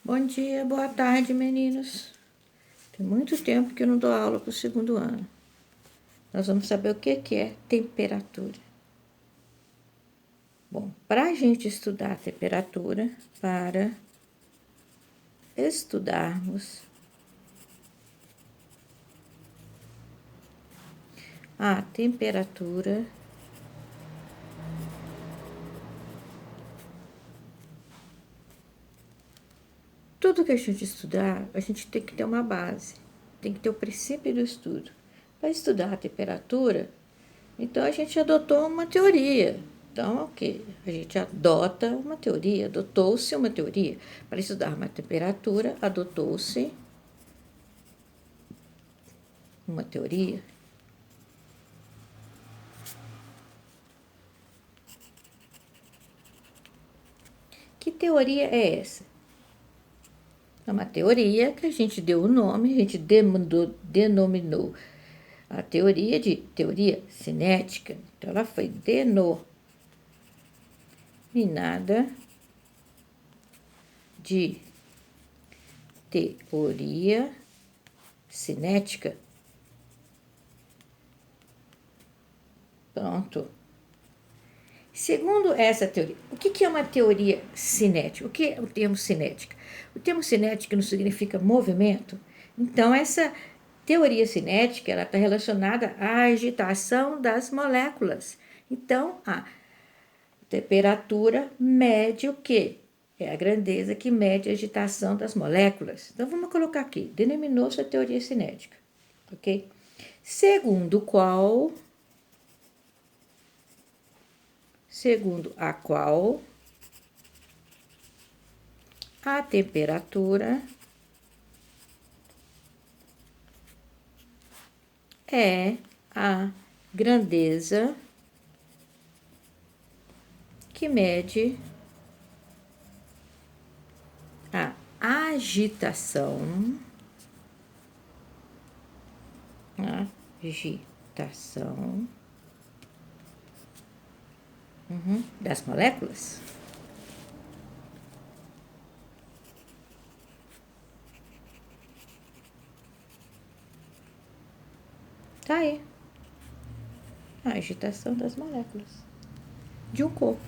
Bom dia, boa tarde, meninos. Tem muito tempo que eu não dou aula para o segundo ano. Nós vamos saber o que é temperatura. Bom, para a gente estudar a temperatura, para estudarmos a temperatura, tudo que a gente estudar, a gente tem que ter uma base, tem que ter o princípio do estudo. Para estudar a temperatura, então a gente adotou uma teoria. Então, ok, a gente adota uma teoria, adotou-se uma teoria. Para estudar uma temperatura, adotou-se uma teoria. Que teoria é essa? É uma teoria que a gente deu o nome, a gente denominou a teoria de teoria cinética. Então, ela foi denominada de teoria cinética. Pronto. Segundo essa teoria, o que é uma teoria cinética? O que é o termo cinética? O termo cinética não significa movimento. Então, essa teoria cinética ela está relacionada à agitação das moléculas. Então, a temperatura mede o quê? É a grandeza que mede a agitação das moléculas. Então, vamos colocar aqui, denominou-se a teoria cinética, ok? Segundo a qual a temperatura é a grandeza que mede a agitação das moléculas. Tá aí. A agitação das moléculas de um corpo.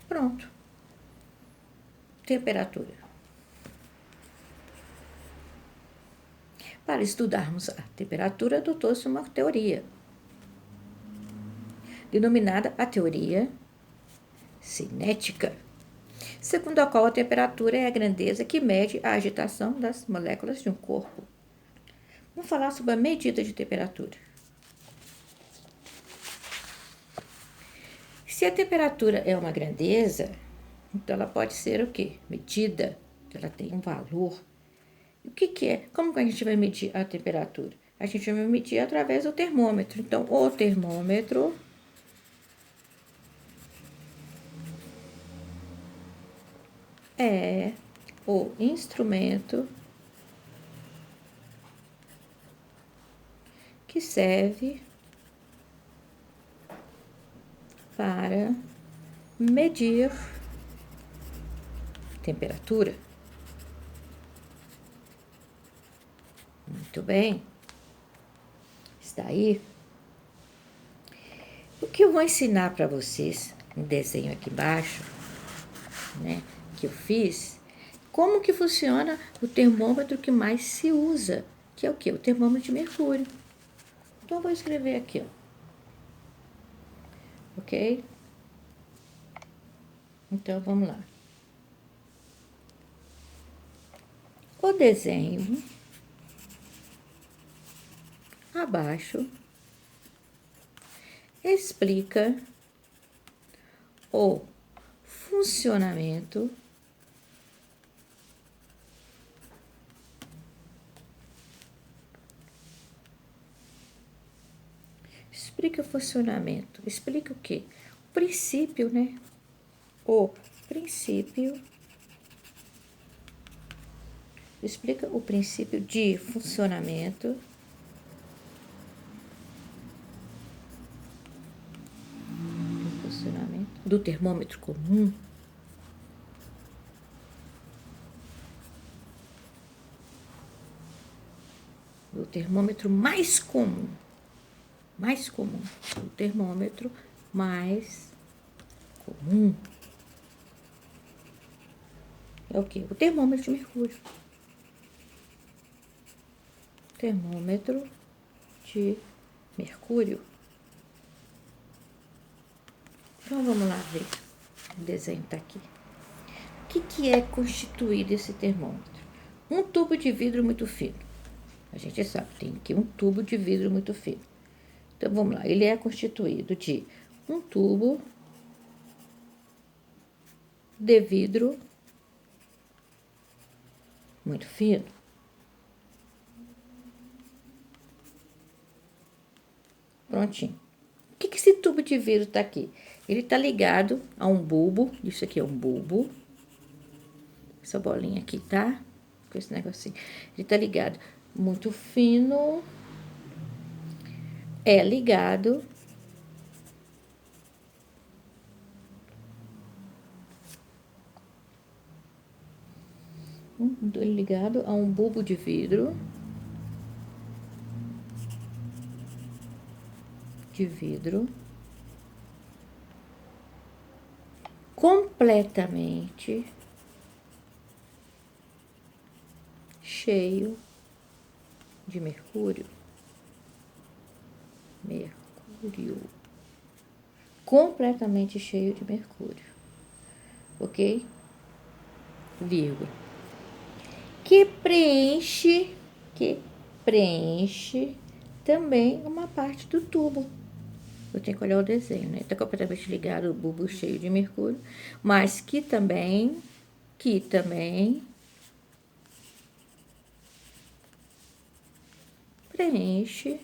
Pronto. Temperatura. Para estudarmos a temperatura, adotou-se uma teoria, denominada a teoria cinética, segundo a qual a temperatura é a grandeza que mede a agitação das moléculas de um corpo. Vamos falar sobre a medida de temperatura. Se a temperatura é uma grandeza, então ela pode ser o quê? Medida, ela tem um valor. O que é? Como que a gente vai medir a temperatura? A gente vai medir através do termômetro. Então, o termômetro é o instrumento que serve para medir temperatura. Muito bem. Está aí. O que eu vou ensinar para vocês, um desenho aqui embaixo, né, que eu fiz, como que funciona o termômetro que mais se usa, que é o quê? O termômetro de mercúrio. Então, eu vou escrever aqui, ó. Ok? Então, vamos lá. O desenho abaixo explica o funcionamento explica o funcionamento. Explica o quê? O princípio, né? O princípio. Explica o princípio de funcionamento do termômetro comum. o termômetro mais comum. Mais comum. O termômetro mais comum é o quê? O termômetro de mercúrio. Termômetro de mercúrio. Então, vamos lá ver. O desenho está aqui. O que é constituído esse termômetro? Um tubo de vidro muito fino. A gente sabe, tem aqui um tubo de vidro muito fino. Então, vamos lá. Ele é constituído de um tubo de vidro muito fino. Prontinho. O que esse tubo de vidro está aqui? Ele está ligado a um bulbo. Isso aqui é um bulbo. Essa bolinha aqui, tá? Com esse negocinho. Ele está ligado muito fino. É ligado a um bulbo de vidro. Completamente cheio de mercúrio. Completamente cheio de mercúrio. Ok? Vírgula. Que preenche também uma parte do tubo. Eu tenho que olhar o desenho, né? Está completamente ligado o bulbo cheio de mercúrio, mas que também preenche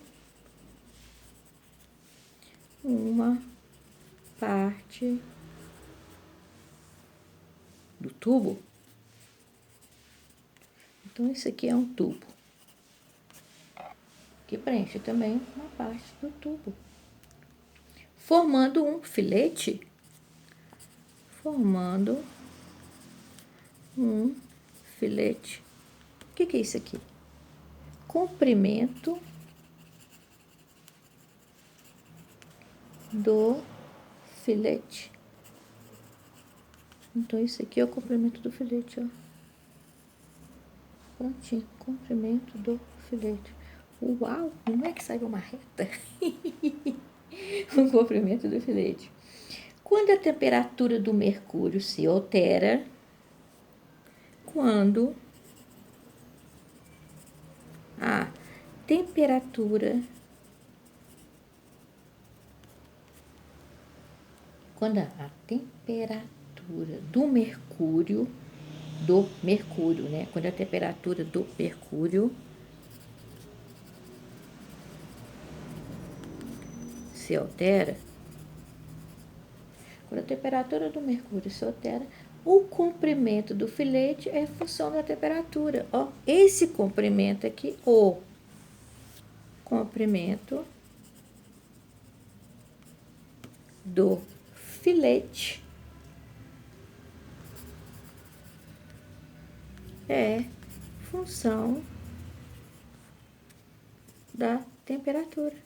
uma parte do tubo. Então, esse aqui é um tubo que preenche também uma parte do tubo, formando um filete. O que é isso aqui? Comprimento do filete. Então, isso aqui é o comprimento do filete, ó. Prontinho, comprimento do filete. Uau, não é que saiba uma reta? O comprimento do filete. Quando a temperatura do mercúrio se altera, quando a temperatura do mercúrio, né? Quando a temperatura do mercúrio se altera, quando a temperatura do mercúrio se altera, o comprimento do filete é função da temperatura. Ó, esse comprimento aqui, o comprimento do filete é função da temperatura.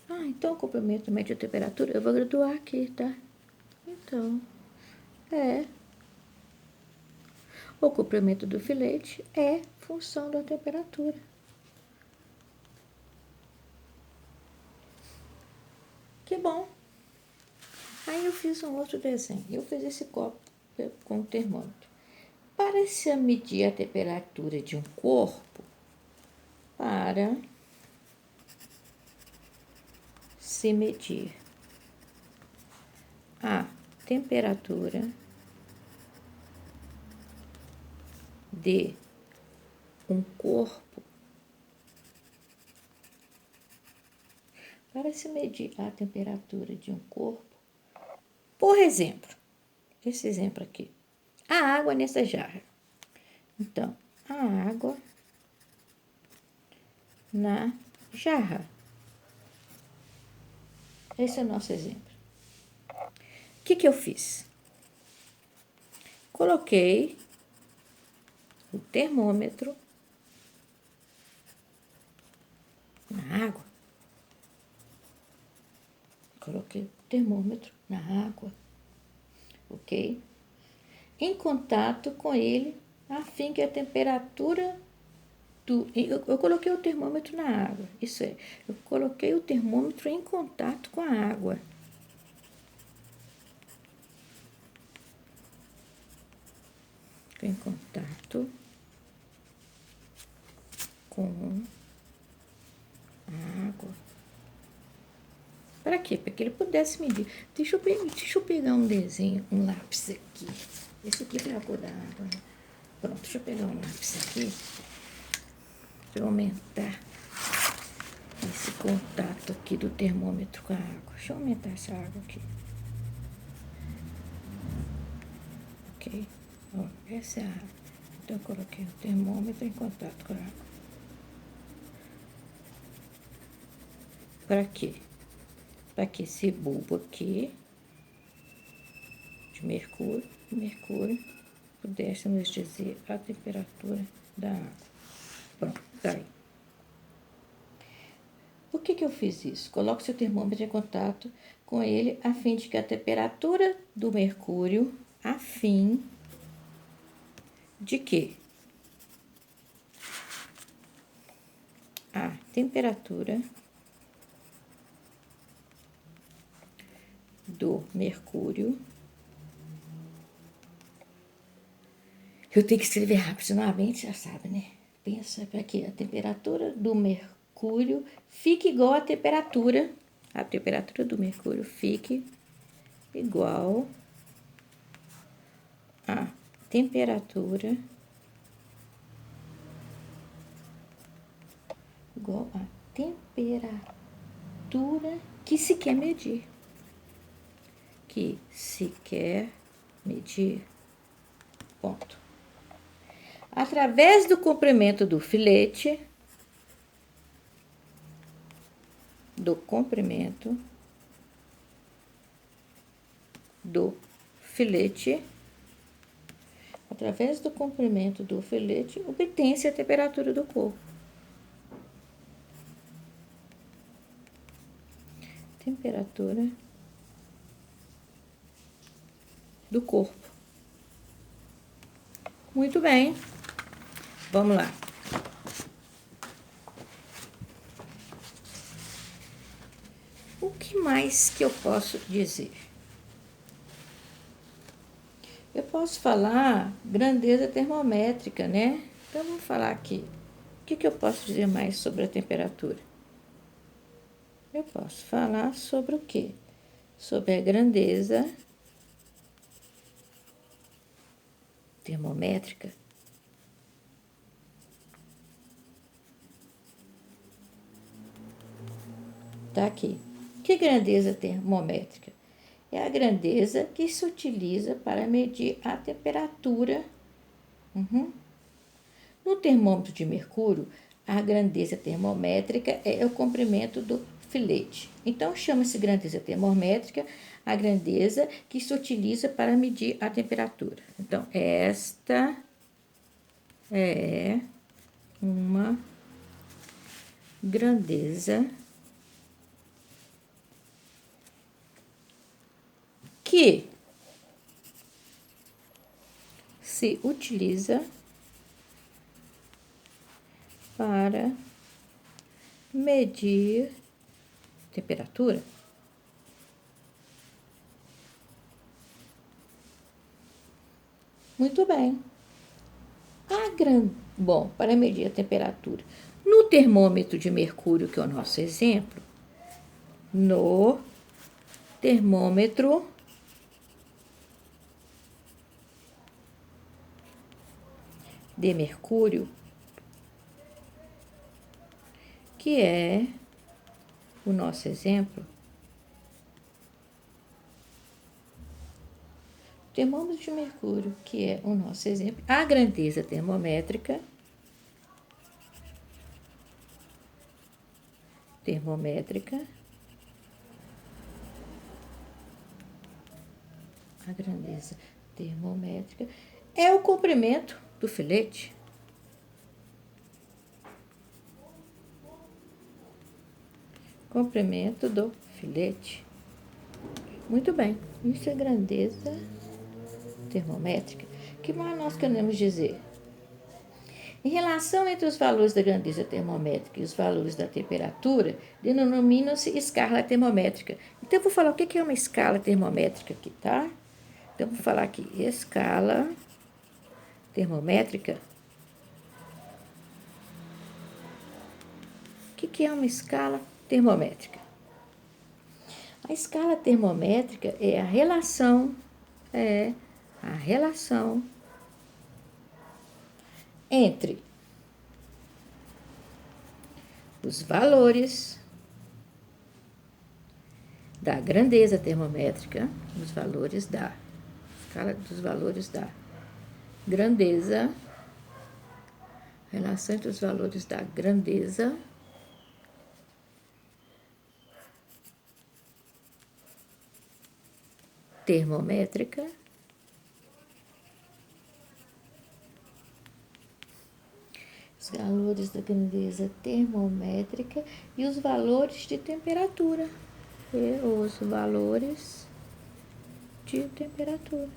Ah, então o comprimento mede a temperatura. Eu vou graduar aqui, tá? Então, o comprimento do filete é função da temperatura. Que bom! Aí eu fiz um outro desenho. Eu fiz esse copo com o termômetro. Para se medir a temperatura de um corpo, para se medir a temperatura de um corpo, para se medir a temperatura de um corpo, por exemplo, esse exemplo aqui, a água nessa jarra. Então, a água na jarra. Esse é o nosso exemplo. O que eu fiz? Coloquei o termômetro na água. Coloquei o termômetro na água, ok? Em contato com ele, a fim que a temperatura do... Eu coloquei o termômetro na água, isso é, eu coloquei o termômetro em contato com a água. Em contato com a água. Para quê? Para que ele pudesse medir. Deixa eu pegar um desenho, um lápis aqui. Esse aqui é a cor da água, né? Pronto, deixa eu pegar um lápis aqui para eu aumentar esse contato aqui do termômetro com a água. Deixa eu aumentar essa água aqui. Ok? Ó, essa é a água. Então, eu coloquei o termômetro em contato com a água. Para quê? Para que esse bulbo aqui de mercúrio pudesse nos dizer a temperatura da água. Pronto, tá aí. Por que eu fiz isso? Coloque seu termômetro em contato com ele a fim de que a temperatura do mercúrio, a fim de que a temperatura do mercúrio. Eu tenho que escrever rápido, senão a mente já sabe, né? Pensa para que a temperatura do mercúrio fique igual à temperatura do mercúrio fique igual à temperatura que se quer medir. Ponto. Através do comprimento do filete, obtém-se a temperatura do corpo. Temperatura do corpo. Muito bem. Vamos lá. O que mais que eu posso dizer? Eu posso falar grandeza termométrica, né? Então, vamos falar aqui. O que eu posso dizer mais sobre a temperatura? Eu posso falar sobre o quê? Sobre a grandeza termométrica. Tá aqui. Que grandeza termométrica? É a grandeza que se utiliza para medir a temperatura. No termômetro de mercúrio, a grandeza termométrica é o comprimento do filete. Então, chama-se grandeza termométrica a grandeza que se utiliza para medir a temperatura. Então, esta é uma grandeza que se utiliza para medir temperatura. Muito bem. Bom, para medir a temperatura. No termômetro de mercúrio, que é o nosso exemplo, no termômetro de mercúrio, que é o nosso exemplo, termômetro de mercúrio, que é o nosso exemplo, a grandeza termométrica, a grandeza termométrica é o comprimento do filete. comprimento do filete. Muito bem, isso é grandeza termométrica. O que mais nós queremos dizer? Em relação entre os valores da grandeza termométrica e os valores da temperatura, denomina-se escala termométrica. Então, eu vou falar o que é uma escala termométrica aqui, tá? Então, vou falar aqui, escala termométrica. O que é uma escala termométrica? A escala termométrica é a relação entre os valores da grandeza termométrica, os valores da escala dos valores da grandeza, relação entre os valores da grandeza termométrica os valores da grandeza termométrica e os valores de temperatura. E os valores de temperatura.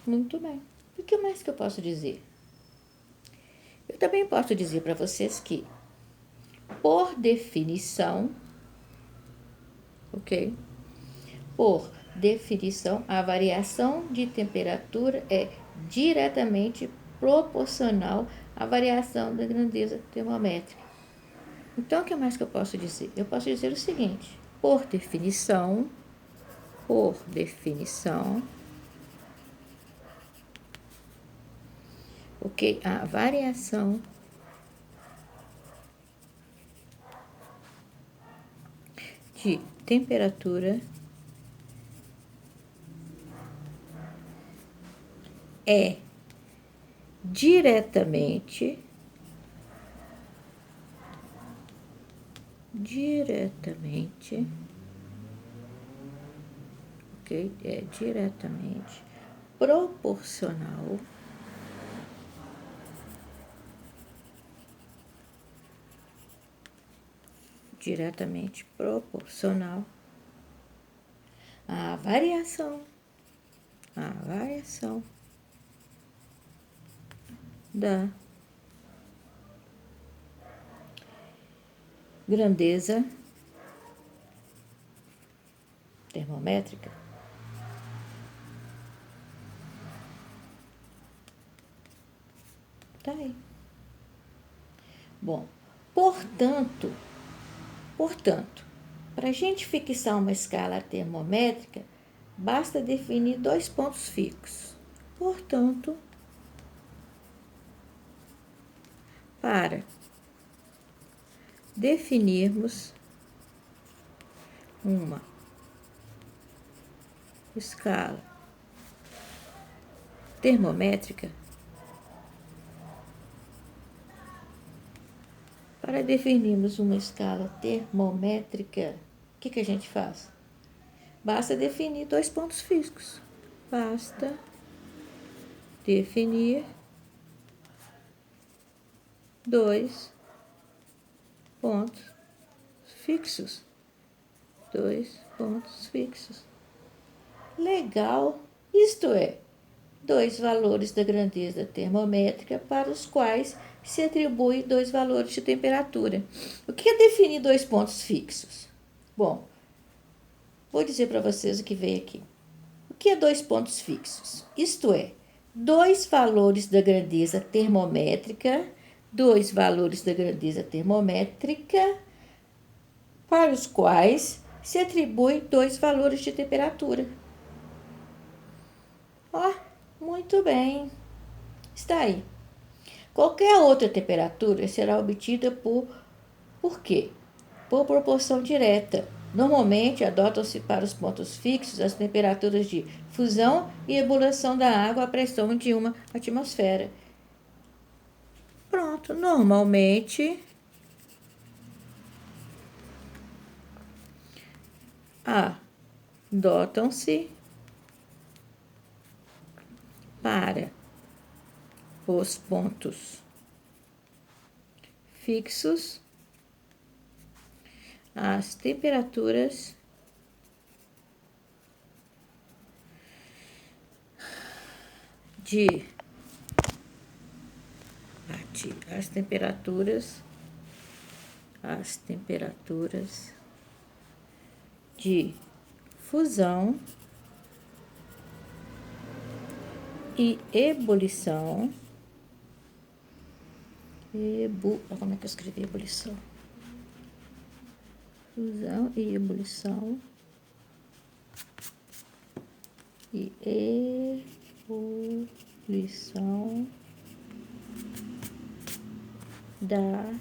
Muito bem. O que mais que eu posso dizer? Eu também posso dizer para vocês que, por definição, ok? Por definição, a variação de temperatura é diretamente proporcional à variação da grandeza termométrica. Então, o que mais que eu posso dizer? Eu posso dizer o seguinte, por definição, ok, a variação de temperatura é diretamente ok, é diretamente proporcional à variação da grandeza termométrica. Tá aí. Bom, portanto, para a gente fixar uma escala termométrica, basta definir 2 pontos fixos. Portanto, para definirmos uma escala termométrica, o que a gente faz? Basta definir 2 pontos fixos. Basta definir 2 pontos fixos. 2 pontos fixos. Legal, isto é, 2 valores da grandeza termométrica para os quais se atribui 2 valores de temperatura. O que é definir 2 pontos fixos? Bom, vou dizer para vocês o que veio aqui. O que é 2 pontos fixos? Isto é, 2 valores da grandeza termométrica, 2 valores da grandeza termométrica para os quais se atribui 2 valores de temperatura. Ó, muito bem. Está aí. Qualquer outra temperatura será obtida por quê? Por proporção direta. Normalmente, adotam-se para os pontos fixos as temperaturas de fusão e ebulição da água à pressão de uma atmosfera. Pronto, normalmente adotam-se para os pontos fixos as temperaturas de as temperaturas de fusão e ebulição. Como é que eu escrevi ebulição? Fusão e ebulição. E ebulição da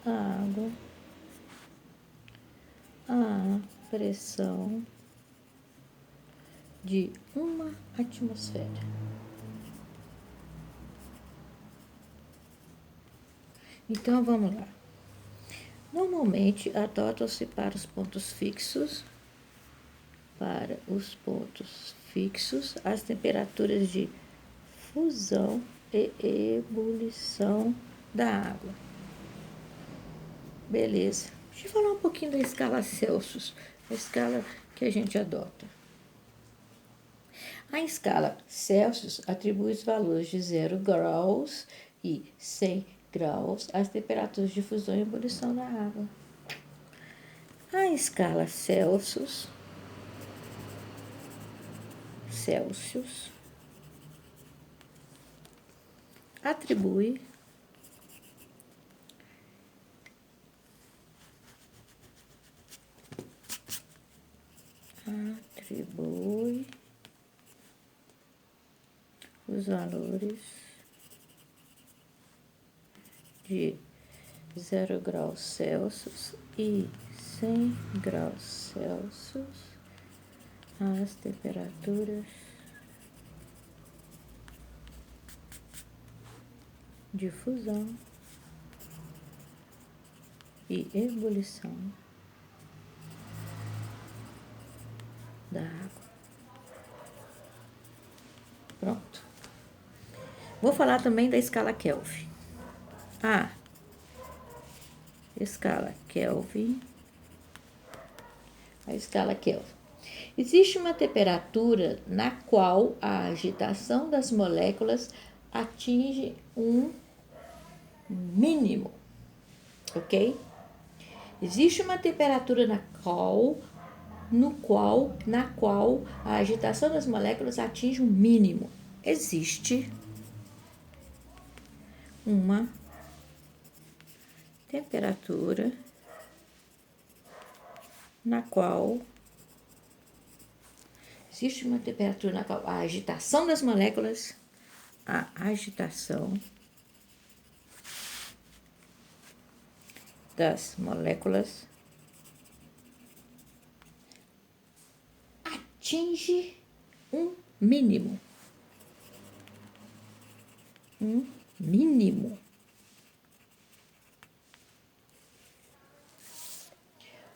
água a pressão de uma atmosfera. Então, vamos lá. Normalmente, adotam-se para os pontos fixos, as temperaturas de fusão e ebulição da água. Beleza. Deixa eu falar um pouquinho da escala Celsius, a escala que a gente adota. A escala Celsius atribui os valores de 0 graus e 100 graus às temperaturas de fusão e ebulição da água. A escala Celsius atribui os valores de 0 graus Celsius e 100 graus Celsius às temperaturas de fusão e ebulição da água. Pronto. Vou falar também da escala Kelvin. A escala Kelvin. Existe uma temperatura na qual a agitação das moléculas atinge um mínimo, ok? Existe uma temperatura na qual a agitação das moléculas atinge um mínimo. Existe uma temperatura na qual a agitação das moléculas, atinge um mínimo.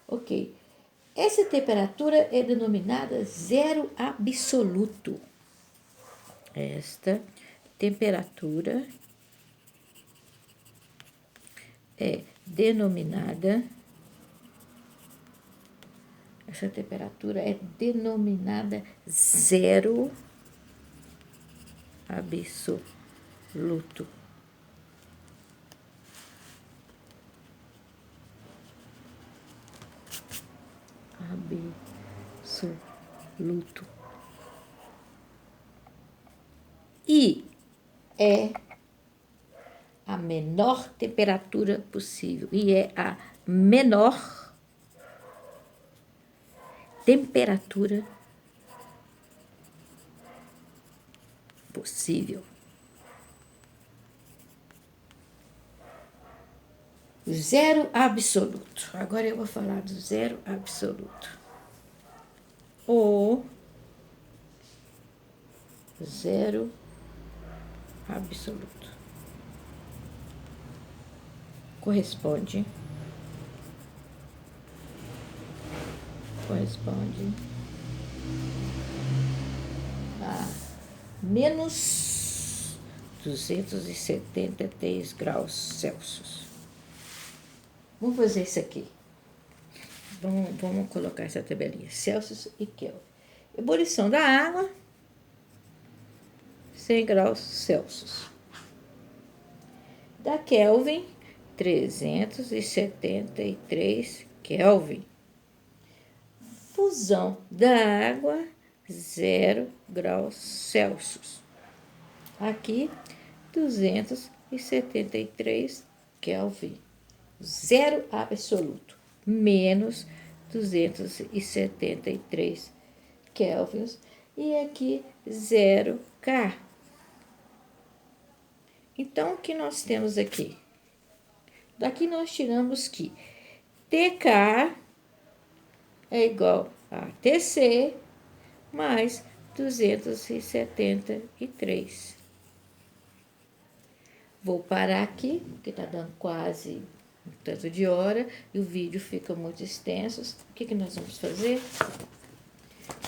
Ok. Essa temperatura é denominada zero absoluto. Esta temperatura é denominada zero absoluto. E é a menor temperatura possível. E é a menor temperatura possível. Zero absoluto. Agora eu vou falar do zero absoluto. O zero absoluto corresponde a menos 273 graus Celsius. Vamos fazer isso aqui. Vamos colocar essa tabelinha. Celsius e Kelvin. Ebulição da água, 100 graus Celsius. Da Kelvin, 373 Kelvin. Fusão da água, 0 graus Celsius. Aqui, 273 Kelvin. Zero absoluto. Menos 273 kelvins. E aqui, 0 K. Então, o que nós temos aqui? Daqui nós tiramos que TK é igual a TC mais 273. Vou parar aqui, porque está dando quase um tanto de hora e o vídeo fica muito extenso. O que nós vamos fazer?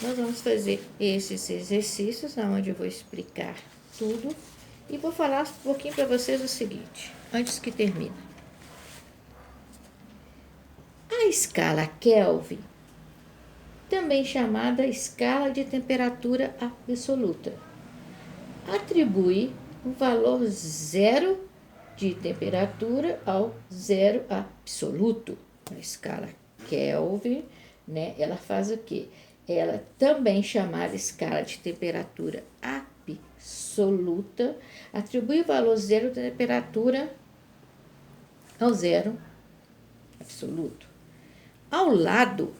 Nós vamos fazer esses exercícios, onde eu vou explicar tudo. E vou falar um pouquinho para vocês o seguinte, antes que termine. A escala Kelvin, também chamada escala de temperatura absoluta, atribui um valor zero de temperatura ao zero absoluto. A escala Kelvin, né, ela faz o quê? Ela também chamada escala de temperatura absoluta, atribui o valor zero de temperatura ao zero absoluto. Ao lado,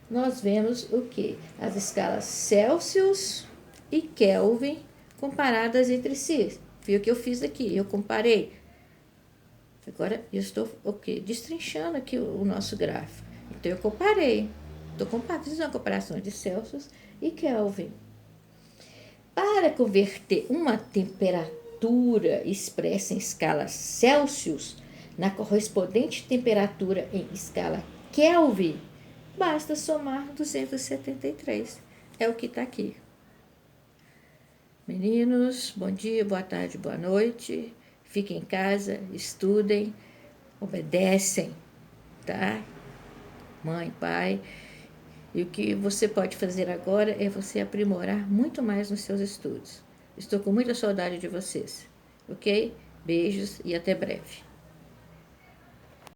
nós vemos o quê? As escalas Celsius e Kelvin comparadas entre si. Foi o que eu fiz aqui, eu comparei. Agora eu estou destrinchando aqui o nosso gráfico. Então eu comparei. Estou fazendo uma comparação de Celsius e Kelvin. Para converter uma temperatura expressa em escala Celsius na correspondente temperatura em escala Kelvin, basta somar 273. É o que está aqui. Meninos, bom dia, boa tarde, boa noite. Fiquem em casa, estudem, obedecem, tá? Mãe, pai. E o que você pode fazer agora é você aprimorar muito mais nos seus estudos. Estou com muita saudade de vocês, ok? Beijos e até breve.